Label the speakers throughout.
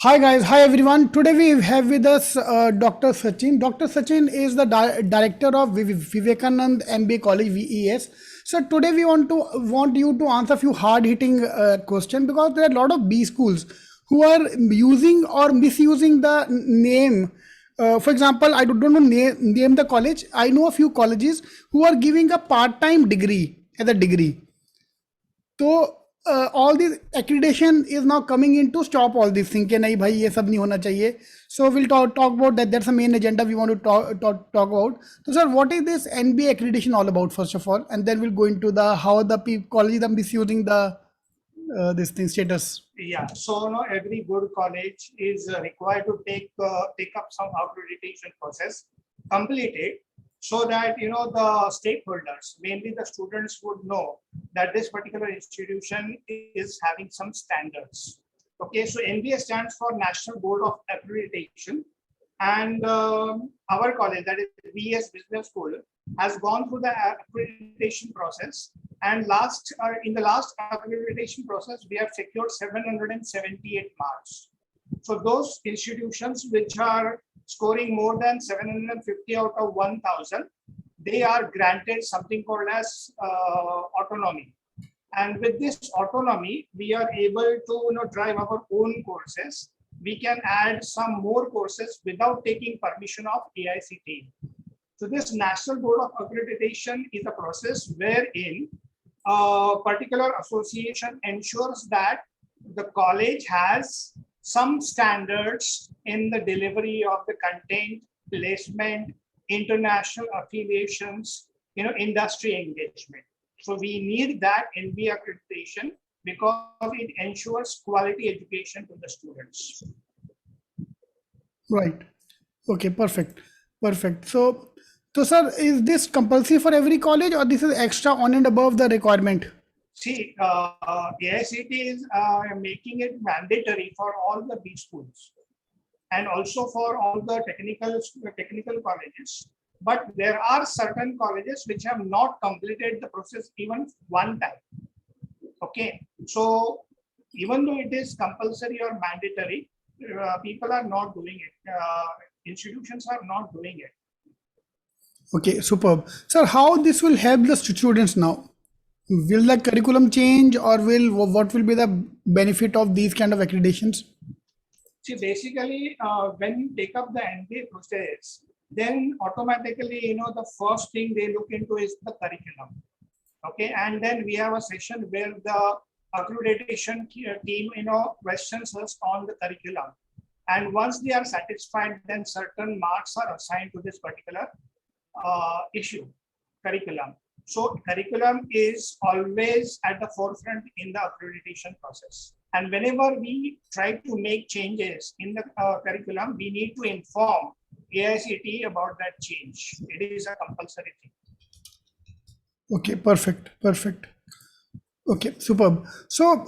Speaker 1: Hi guys, hi everyone. Today we have with us Dr. Sachin. Dr. Sachin is the director of Vivekanand MBA College VES. So today we want you to answer a few hard hitting questions because there are a lot of B schools who are using or misusing the name. For example, I don't know name the college. I know a few colleges who are giving a part time degree as a degree. तो all this accreditation is now coming in to stop all these things कि नहीं भाई ये सब नहीं होना चाहिए. So we'll talk about that. That's the main agenda we want to talk about. So sir, what is this NBA accreditation all about first of all, and then we'll go into the how the colleges are misusing the this thing status.
Speaker 2: Yeah, so every good college is required to take up some accreditation process, complete it, so that the stakeholders, mainly the students, would know that this particular institution is having some standards. Okay, so NBA stands for National Board of Accreditation, and our college, that is VES Business School, has gone through the accreditation process. And in the last accreditation process, we have secured 778 marks. So those institutions which are scoring more than 750 out of 1000, they are granted something called as autonomy. And with this autonomy, we are able to drive our own courses. We can add some more courses without taking permission of AICTE. So this National Board of Accreditation is a process wherein a particular association ensures that the college has some standards in the delivery of the content, placement, international affiliations, industry engagement. So we need that NBA accreditation because it ensures quality education to the students.
Speaker 1: Right. Okay. Perfect. So sir, is this compulsory for every college or this is extra on and above the requirement?
Speaker 2: See, AICTE is making it mandatory for all the B schools and also for all the technical colleges. But there are certain colleges which have not completed the process even one time. Okay, so even though it is compulsory or mandatory, people are not doing it. Institutions are not doing it.
Speaker 1: Okay, superb. Sir, how this will help the students now? Will the curriculum change or what will be the benefit of these kind of accreditations?
Speaker 2: See, basically, when you take up the MBA process, then automatically, the first thing they look into is the curriculum. Okay, and then we have a session where the accreditation team, questions us on the curriculum. And once they are satisfied, then certain marks are assigned to this particular curriculum. So curriculum is always at the forefront in the accreditation process. And whenever we try to make changes in the curriculum, we need to inform AICTE about that change. It is a compulsory thing.
Speaker 1: Okay, perfect. Okay, superb. So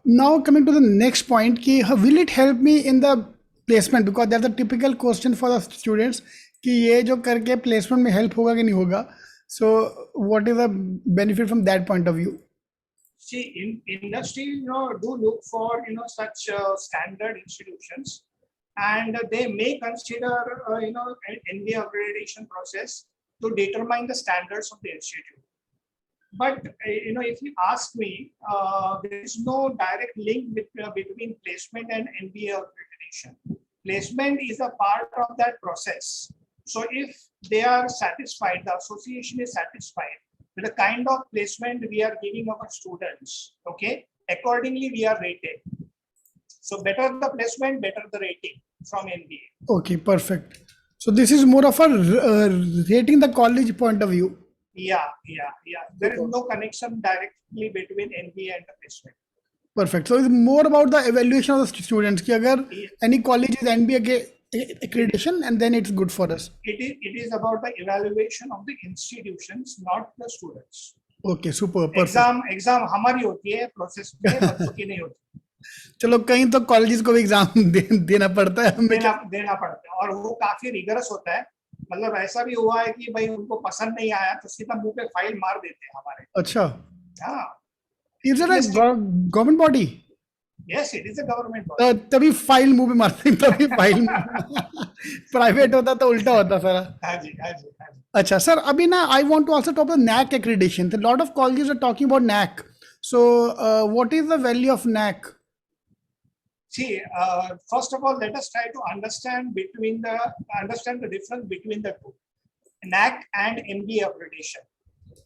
Speaker 1: now coming to the next point, will it help me in the placement? Because that's a typical question for the students कि ये जो करके placement में help होगा कि नहीं होगा. So what is the benefit from that point of view?
Speaker 2: See, in industry, do look for such standard institutions, and they may consider NBA accreditation process to determine the standards of the institute. But if you ask me, there is no direct link between placement and NBA accreditation. Placement is a part of that process. So if they are satisfied, the association is satisfied with the kind of placement we are giving our students, okay, accordingly we are rated. So better the placement, better the rating from NBA.
Speaker 1: Okay, perfect. So this is more of a rating the college point of view.
Speaker 2: Yeah. There is no connection directly between NBA and the placement.
Speaker 1: Perfect. So it's more about the evaluation of the students. कि अगर any college is NBA accreditation, and then it's good for us.
Speaker 2: It is about the evaluation of the institutions, not the students.
Speaker 1: Okay, super. Perfect.
Speaker 2: Exam हमारी होती है, process में बच्चों की नहीं होती.
Speaker 1: चलो कहीं तो कॉलेजेस को भी एग्जाम देना पड़ता है, हमें
Speaker 2: देना पड़ता है, और वो काफी रिगरस होता है. मतलब ऐसा भी हुआ है कि भाई उनको पसंद नहीं आया तो सीधा मुंह पे फाइल मार देते हैं हमारे.
Speaker 1: अच्छा.
Speaker 2: हाँ.
Speaker 1: Is it a government body?
Speaker 2: Yes, it is a government body.
Speaker 1: तभी फाइल मुंह पे मारते हैं, तभी फाइल प्राइवेट होता तो उल्टा होता सारा.
Speaker 2: हाँ जी, हाँ जी, हाँ जी.
Speaker 1: अच्छा सर, अभी ना I want to also talk about NAC accreditation. A lot of colleges are talking about NAC. So what is the value of NAC?
Speaker 2: See, first of all, let us try to understand the difference between the two, NAC and MBA accreditation.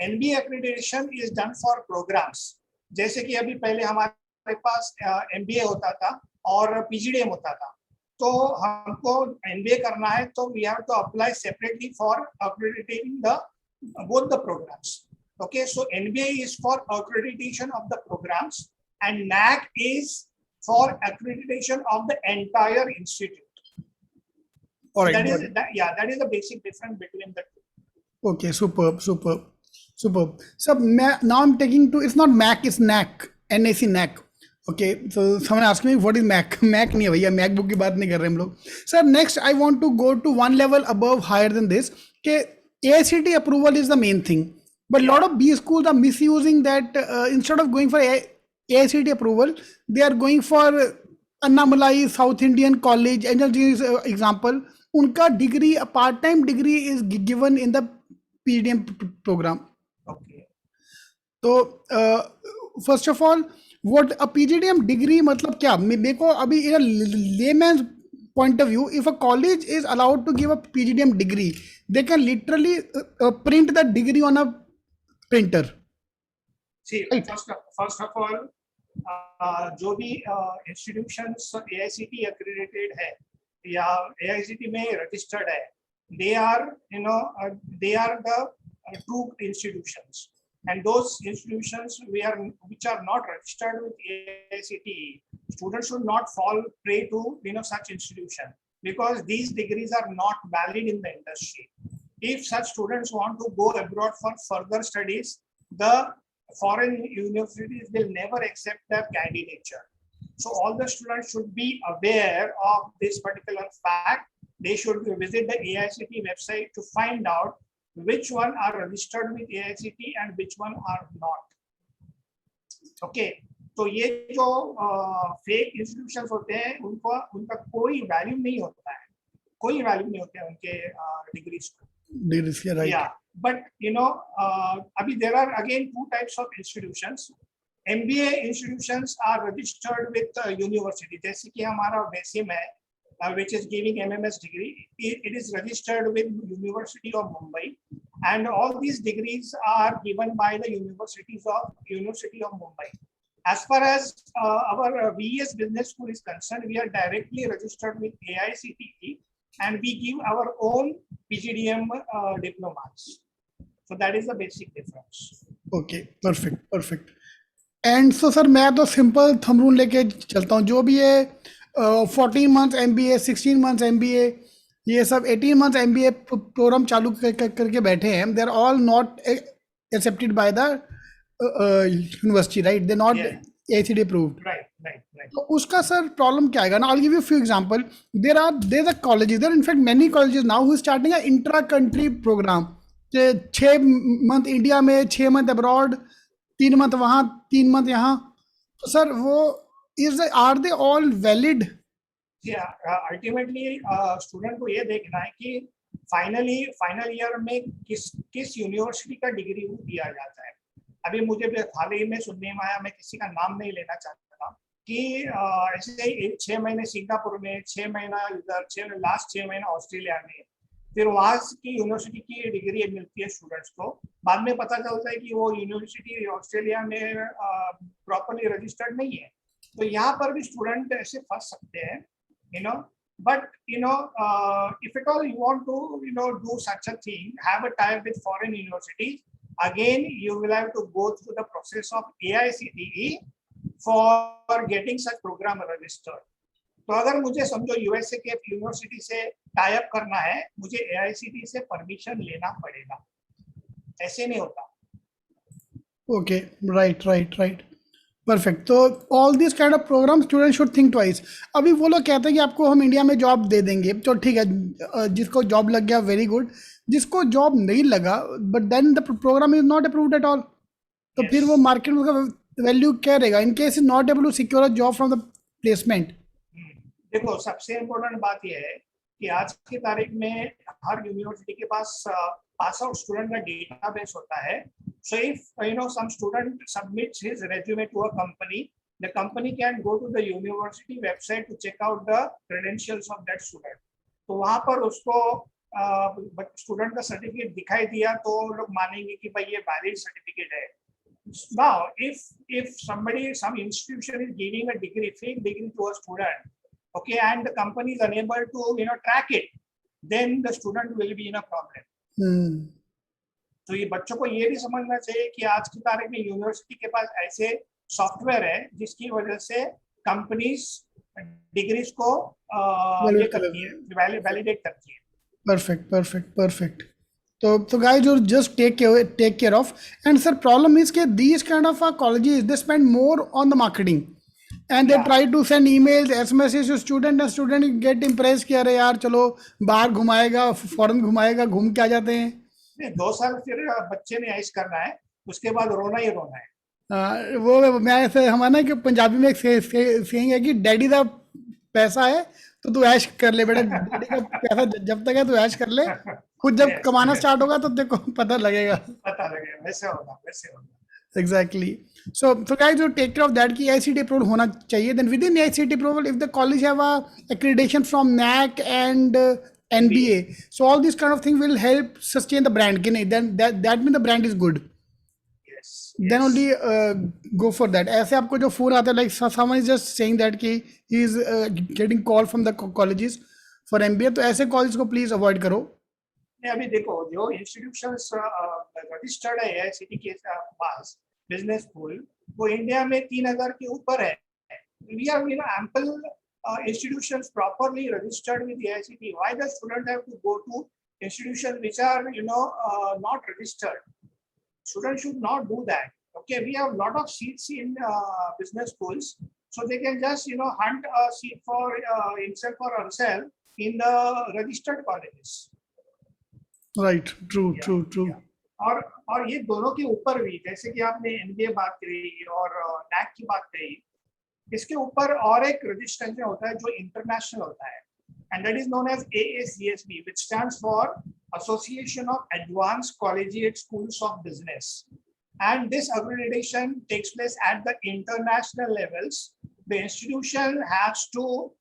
Speaker 2: MBA accreditation is done for programs. जैसे कि अभी पहले हमारे पास MBA होता था और PGDM होता था. तो हमको MBA करना है तो we have to apply separately for accrediting both the programs. Okay, so MBA is for accreditation of the programs and NAC is for accreditation of the entire institute.
Speaker 1: All right.
Speaker 2: That is the basic difference between the two.
Speaker 1: Okay, superb. So now I'm taking to, it's not MAC, it's NAC, NAC NAC. Okay, so someone asked me what is MAC. MAC नहीं है भैया, MacBook की बात नहीं कर रहे हम लोग. Sir, next I want to go to one level above, higher than this. कि AICTE approval is the main thing, but lot of B schools are misusing that. Instead of going for AICTE approval, they are going for Annamalai South Indian College. Example, उनका degree, a part-time degree is given in the PDM program.
Speaker 2: Okay.
Speaker 1: तो first of all, what a PGDM degree मतलब क्या? मेरे को अभी in a layman's point of view, if a college is allowed to give a PGDM degree, they can literally print that degree on a printer.
Speaker 2: See,
Speaker 1: Right.
Speaker 2: first of all, जो भी institutions AICTE accredited है या AICTE में registered है, they are the true institutions. And those institutions which are not registered with AICTE, students should not fall prey to such institution, because these degrees are not valid in the industry. If such students want to go abroad for further studies, the foreign universities will never accept their candidature. So all the students should be aware of this particular fact. They should visit the AICTE website to find out which one are registered with AICTE and which one are not. Okay, तो ये जो fake institutions होते हैं उनका कोई value नहीं होता है, कोई वैल्यू नहीं होता है उनके डिग्रीज को.
Speaker 1: Degrees, yeah, right.
Speaker 2: Yeah, but अभी there are again two types of institutions. MBA institutions are registered with university. जैसे कि हमारा वैसिम है, which is giving MMS degree, it is registered with University of Mumbai, and all these degrees are given by the University of Mumbai. As far as our VES Business School is concerned, we are directly registered with AICTE, and we give our own PGDM diplomas. So that is the basic difference.
Speaker 1: Okay, perfect. And so sir, मैं तो simple thumb rule लेके चलता हूँ. जो भी है 14 months MBA, 16 months MBA, ये सब 18 months MBA प्रोग्राम चालू करके बैठे हैं. They are all not accepted by the university, right? They're not AICTE approved.
Speaker 2: Right.
Speaker 1: तो उसका सर प्रॉब्लम क्या आएगा ना? I'll give you a few example. There's a colleges, there are in fact many colleges now who is starting a intra country program. 6 month India में, 6 month abroad, 3 month वहाँ, 3 month यहाँ. तो sir वो are they all valid?
Speaker 2: Yeah, ultimately student को ये देखना है कि फाइनल ईयर में किस यूनिवर्सिटी का डिग्री दिया जाता है. अभी मुझे हाल ही में सुनने में आया, मैं किसी का नाम नहीं लेना चाहता था, कि ऐसे 6 महीने सिंगापुर में, 6 महीना इधर, लास्ट 6 महीना ऑस्ट्रेलिया में, फिर वहाँ की यूनिवर्सिटी की डिग्री मिलती है स्टूडेंट्स को. बाद में पता चलता है कि वो यूनिवर्सिटी ऑस्ट्रेलिया में प्रॉपरली रजिस्टर्ड नहीं है. तो यहाँ पर भी स्टूडेंट ऐसे फंस सकते हैं, but if at all you want to do such a thing, have a tie with foreign universities, again you will have to go through the process of AICTE for getting such program registered. तो अगर मुझे समझो USA के university से tie up करना है, मुझे AICTE से परमिशन लेना पड़ेगा, ऐसे नहीं होता.
Speaker 1: Okay, right. Perfect. तो all these kind of programs students should think twice. अभी वो लोग कहते हैं कि आपको हम इंडिया में जॉब दे देंगे, तो ठीक है, जिसको जॉब लग गया वेरी गुड, जिसको जॉब नहीं लगा but then the program is not approved at all, तो फिर वो मार्केट में उसका वैल्यू क्या रहेगा? In case is not able to secure a job from the placement?
Speaker 2: देखो, सबसे इम्पोर्टेंट बात यह है कि आज की तारीख में हर यूनिवर्सिटी के पास पास आउट स्टूडेंट का डेटाबेस होता है. So if some student submits his resume to a company, the company can go to the university website to check out the credentials of that student. तो वहां पर उसको student का certificate दिखाई दिया तो लोग मानेंगे कि भाई ये वैलिड सर्टिफिकेट है. Now, if some institution is giving a degree, fake degree to a student, okay, and the company is unable to track it, then the student will be in a problem. तो ये बच्चों को ये भी समझना चाहिए कि आज की तारीख में यूनिवर्सिटी के पास ऐसे सॉफ्टवेयर है जिसकी वजह से कंपनीज डिग्रीज को ये करती है, वैलिडेट करती है.
Speaker 1: Perfect. So guys, you just take care of. And sir, problem is that these kind of colleges, they spend more on the marketing. And they try to send emails, SMSs to student, and student get impressed कि अरे यार चलो बाहर घुमाएगा, foreign घुमाएगा, घूम के आ जाते हैं.
Speaker 2: 2 साल फिर बच्चे ने ऐश करना है, उसके बाद रोना ही रोना है.
Speaker 1: वो मैं ऐसे हमारा कि पंजाबी में एक सेइंग है कि डैडी का पैसा है तो तू ऐश कर ले बेटा. डैडी का पैसा जब तक है तू ऐश कर ले, खुद जब कमाना स्टार्ट होगा तो देखो पता लगेगा.
Speaker 2: वैसे होगा.
Speaker 1: Exactly. So guys, you take care of that कि ICT approval होना चाहिए. Then within ICT approval, if the college have a accreditation from NAC and NBA, so all these kind of things will help sustain the brand. Then that means the brand is good.
Speaker 2: Yes.
Speaker 1: Then only go for that. ऐसे आपको जो phone आता है, like someone is just saying that कि he is getting call from the colleges for MBA, तो ऐसे colleges को please avoid करो.
Speaker 2: अभी देखो जो इंस्टीट्यूशंस रजिस्टर्ड है AICTE के पास बिजनेस स्कूल, वो इंडिया में 3000 के ऊपर है. We have ample institutions properly registered with AICTE. Why the student have to go to institutions which are not registered? Students should not do that. Okay, we have a lot of seats in business schools, so they can just hunt a seat for himself or herself in the registered colleges.
Speaker 1: Right, true.
Speaker 2: और ये दोनों के ऊपर भी, जैसे कि आपने NBA बात करी और NAC की बात करी, इसके ऊपर और एक रजिस्ट्रेशन होता है जो इंटरनेशनल होता है, and that is known as AACSB, which stands for Association of Advanced Collegiate Schools of Business. And this accreditation takes place at the international levels. The institution has to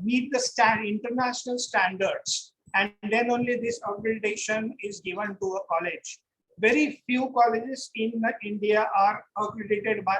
Speaker 2: meet the international standards, and then only this accreditation is given to a college. Very few colleges in India are accredited by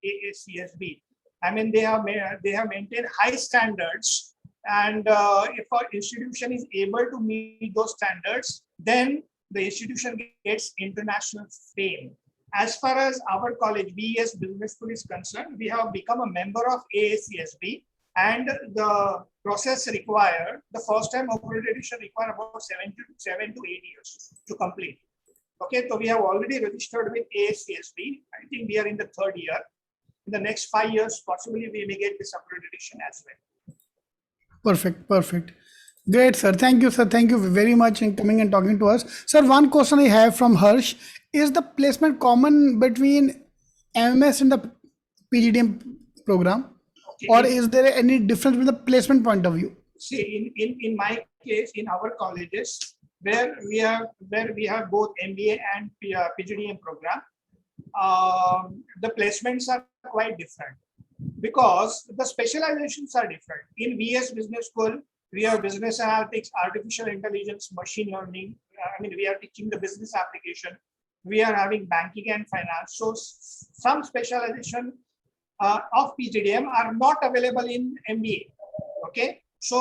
Speaker 2: AACSB. I mean, they have maintained high standards, and if an institution is able to meet those standards, then the institution gets international fame. As far as our college, VES Business School, is concerned, we have become a member of AACSB, and the process required, the first time accreditation required about 7 to 8 years to complete. Okay, so we have already registered with AACSB. I think we are in the 3rd year. In the next 5 years, possibly we may get this accreditation as well.
Speaker 1: Perfect. Great, sir. Thank you, sir. Thank you very much in coming and talking to us. Sir, one question I have from Harsh: is the placement common between MMS and the PGDM program? Okay. Or is there any difference with the placement point of view?
Speaker 2: See, in my case, in our colleges, where we have both MBA and PGDM program, the placements are quite different because the specializations are different. In VS Business School, we have business analytics, artificial intelligence, machine learning. We are teaching the business application. We are having banking and finance. So some specialization of PGDM are not available in MBA. Okay, so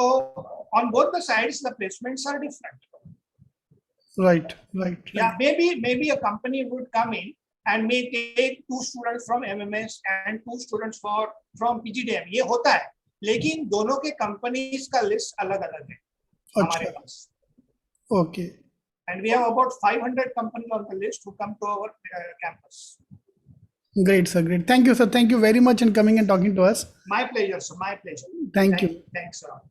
Speaker 2: on both the sides, the placements are different.
Speaker 1: Right.
Speaker 2: Yeah, maybe a company would come in and may take 2 students from MMS and 2 students from PGDM. ये होता है, लेकिन दोनों के companies का list अलग-अलग है हमारे पास.
Speaker 1: Okay.
Speaker 2: And we have about 500 companies on the list who come to our campus.
Speaker 1: Great, sir. Great. Thank you, sir. Thank you very much in coming and talking to us.
Speaker 2: My pleasure, sir. My pleasure.
Speaker 1: Thank you.
Speaker 2: Thanks, sir.